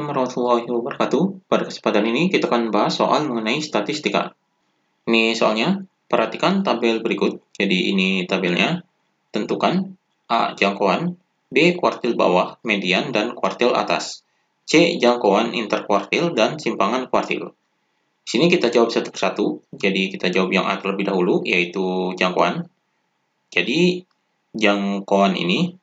warahmatullahi wabarakatuh. Pada kesempatan ini kita akan bahas soal mengenai statistika. Ini soalnya, perhatikan tabel berikut. Jadi ini tabelnya. Tentukan A. Jangkauan, B. Kuartil bawah, median, dan kuartil atas. C. Jangkauan interkuartil dan simpangan kuartil. Di sini kita jawab satu persatu. Jadi kita jawab yang A terlebih dahulu, yaitu jangkauan. Jadi jangkauan ini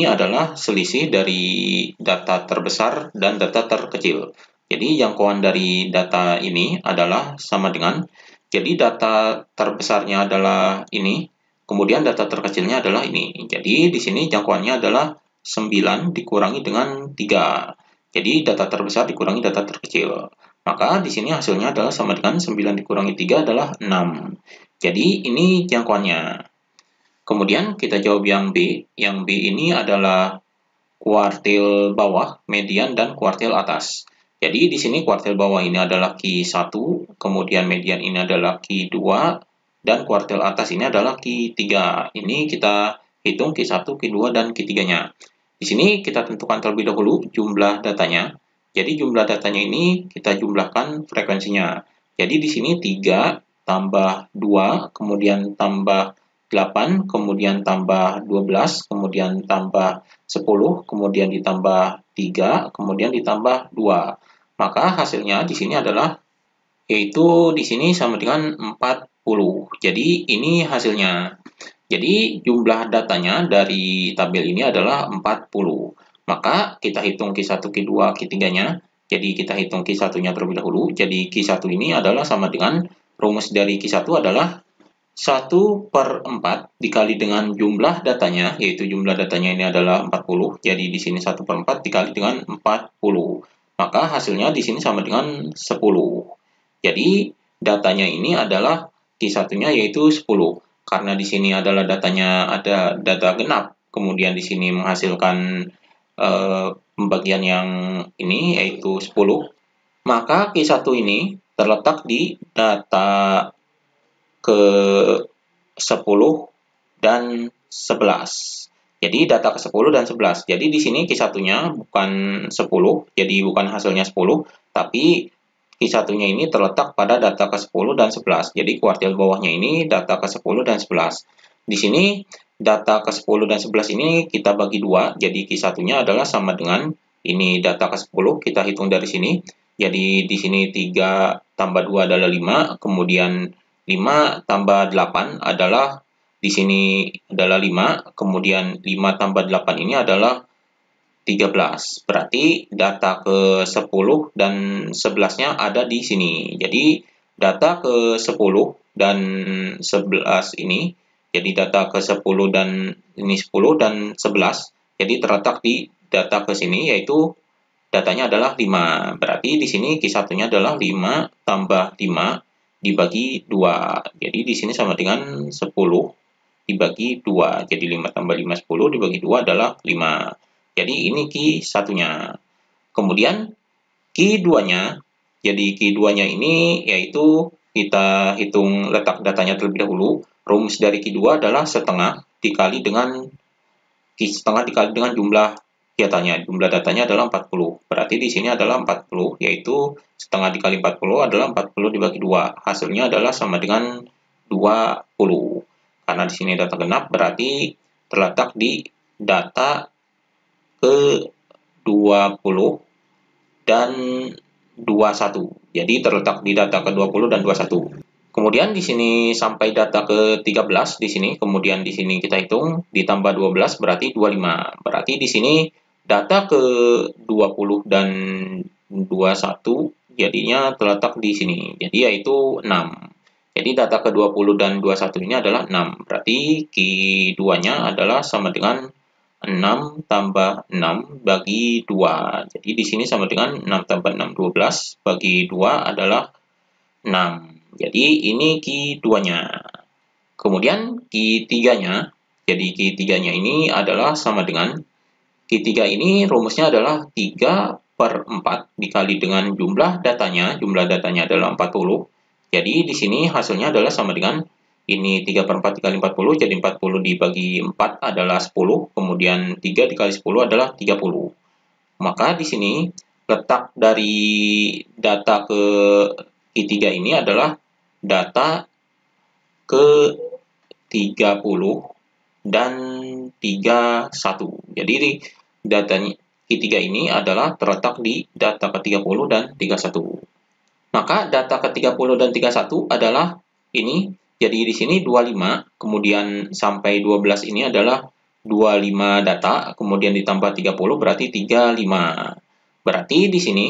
adalah selisih dari data terbesar dan data terkecil. Jadi jangkauan dari data ini adalah sama dengan, jadi data terbesarnya adalah ini, kemudian data terkecilnya adalah ini. Jadi di sini jangkauannya adalah 9 dikurangi dengan 3. Jadi data terbesar dikurangi data terkecil. Maka di sini hasilnya adalah sama dengan 9 dikurangi 3 adalah 6. Jadi ini jangkauannya. Kemudian kita jawab yang B. Yang B ini adalah kuartil bawah, median, dan kuartil atas. Jadi di sini kuartil bawah ini adalah Q1, kemudian median ini adalah Q2, dan kuartil atas ini adalah Q3. Ini kita hitung Q1, Q2, dan Q3-nya. Di sini kita tentukan terlebih dahulu jumlah datanya. Jadi jumlah datanya ini kita jumlahkan frekuensinya. Jadi di sini 3 tambah 2, kemudian tambah 8, kemudian tambah 12, kemudian tambah 10, kemudian ditambah 3, kemudian ditambah 2. Maka hasilnya di sini adalah, yaitu di sini sama dengan 40. Jadi ini hasilnya. Jadi jumlah datanya dari tabel ini adalah 40. Maka kita hitung Q1, Q2, Q3-nya. Jadi kita hitung Q1-nya terlebih dahulu. Jadi Q1 ini adalah sama dengan, rumus dari Q1 adalah 1/4 dikali dengan jumlah datanya, yaitu jumlah datanya ini adalah 40. Jadi di sini 1/4 dikali dengan 40. Maka hasilnya di sini sama dengan 10. Jadi datanya ini adalah Q1-nya yaitu 10. Karena di sini adalah datanya ada data genap, kemudian di sini menghasilkan pembagian yang ini yaitu 10. Maka Q1 ini terletak di data ke-10 dan 11. Jadi data ke-10 dan 11. Jadi di sini Q1-nya bukan 10, jadi bukan hasilnya 10, tapi Q1-nya ini terletak pada data ke-10 dan 11. Jadi kuartil bawahnya ini data ke-10 dan 11. Di sini data ke-10 dan 11 ini kita bagi 2, jadi Q1-nya adalah sama dengan ini data ke-10, kita hitung dari sini. Jadi di sini 3 tambah 2 adalah 5, kemudian 5 tambah 8 adalah, di sini adalah 5, kemudian 5 tambah 8 ini adalah 13. Berarti data ke-10 dan 11-nya ada di sini. Jadi data ke-10 dan 11 ini, jadi data ke-10 dan ini 10 dan 11, jadi terletak di data ke sini, yaitu datanya adalah 5. Berarti di sini Q1-nya adalah 5 tambah 5 dibagi 2. Jadi di sini sama dengan 10 dibagi 2. Jadi 5 tambah 5, 10 dibagi 2 adalah 5. Jadi ini Q1-nya. Kemudian Q2-nya, jadi Q2-nya ini yaitu kita hitung letak datanya terlebih dahulu. Rumus dari Q2 adalah setengah dikali dengan jumlah datanya. Jumlah datanya adalah 40. Berarti di sini adalah 40, yaitu setengah dikali 40 adalah 40 dibagi 2. Hasilnya adalah sama dengan 20. Karena di sini data genap, berarti terletak di data ke-20 dan 21. Jadi terletak di data ke-20 dan 21. Kemudian di sini sampai data ke-13 di sini, kemudian di sini kita hitung ditambah 12 berarti 25. Berarti di sini data ke-20 dan 21 jadinya terletak di sini. Jadi yaitu 6. Jadi data ke-20 dan 21 ini adalah 6. Berarti Q2-nya adalah sama dengan 6 tambah 6 bagi 2. Jadi di sini sama dengan 6 tambah 6, 12 bagi 2 adalah 6. Jadi ini Q2-nya. Kemudian Q3-nya, jadi Q3-nya ini adalah sama dengan, Q3 ini rumusnya adalah 3/4 dikali dengan jumlah datanya adalah 40. Jadi di sini hasilnya adalah sama dengan, ini 3/4 dikali 40, jadi 40 dibagi 4 adalah 10, kemudian 3 dikali 10 adalah 30. Maka di sini letak dari data ke Q3 ini adalah data ke 30 dan 31. Jadi datanya Q3 ini adalah terletak di data ke-30 dan 31. Maka data ke-30 dan 31 adalah ini. Jadi di sini 25, kemudian sampai 12 ini adalah 25 data, kemudian ditambah 30 berarti 35. Berarti di sini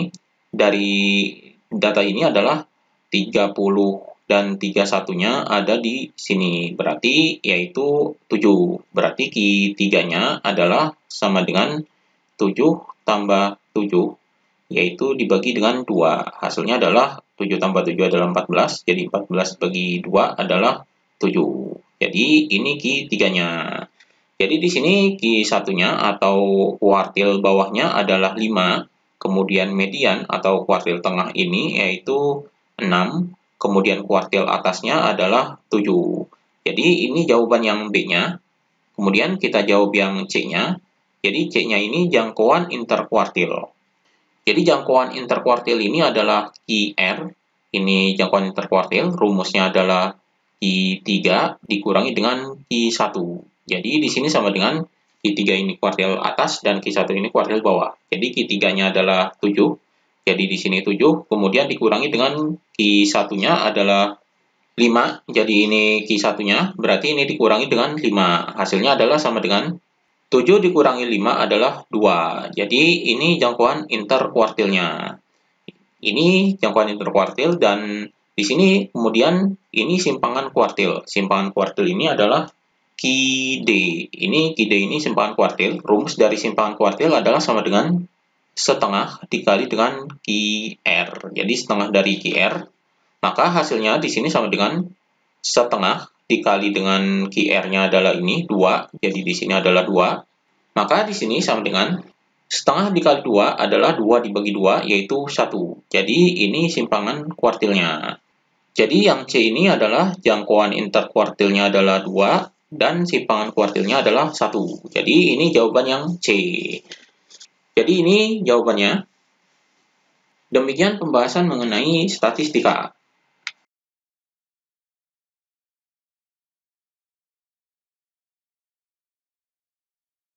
dari data ini adalah 30 dan 31-nya ada di sini. Berarti yaitu 7. Berarti Q3-nya adalah sama dengan 7 tambah 7, yaitu dibagi dengan 2. Hasilnya adalah 7 tambah 7 adalah 14, jadi 14 bagi 2 adalah 7. Jadi ini Q3-nya. Jadi di sini Q1-nya atau kuartil bawahnya adalah 5, kemudian median atau kuartil tengah ini yaitu 6, kemudian kuartil atasnya adalah 7. Jadi ini jawaban yang B-nya. Kemudian kita jawab yang C-nya. Jadi C-nya ini jangkauan interkuartil. Jadi jangkauan interkuartil ini adalah QR, ini jangkauan interkuartil, rumusnya adalah Q3 dikurangi dengan Q1. Jadi di sini sama dengan Q3 ini kuartil atas dan Q1 ini kuartil bawah. Jadi Q3-nya adalah 7, jadi di sini 7, kemudian dikurangi dengan Q1-nya adalah 5, jadi ini Q1-nya, berarti ini dikurangi dengan 5. Hasilnya adalah sama dengan 7 dikurangi 5 adalah 2. Jadi ini jangkauan interkuartilnya. Ini jangkauan interkuartil dan di sini kemudian ini simpangan kuartil. Simpangan kuartil ini adalah QD. Ini QD ini simpangan kuartil. Rumus dari simpangan kuartil adalah sama dengan setengah dikali dengan QR. Jadi setengah dari QR. Maka hasilnya di sini sama dengan setengah dikali dengan QR-nya adalah ini 2, jadi di sini adalah 2. Maka di sini sama dengan setengah dikali 2 adalah 2 dibagi 2, yaitu 1. Jadi ini simpangan kuartilnya. Jadi yang C ini adalah jangkauan interkuartilnya adalah 2, dan simpangan kuartilnya adalah 1. Jadi ini jawaban yang C. Jadi ini jawabannya. Demikian pembahasan mengenai statistika.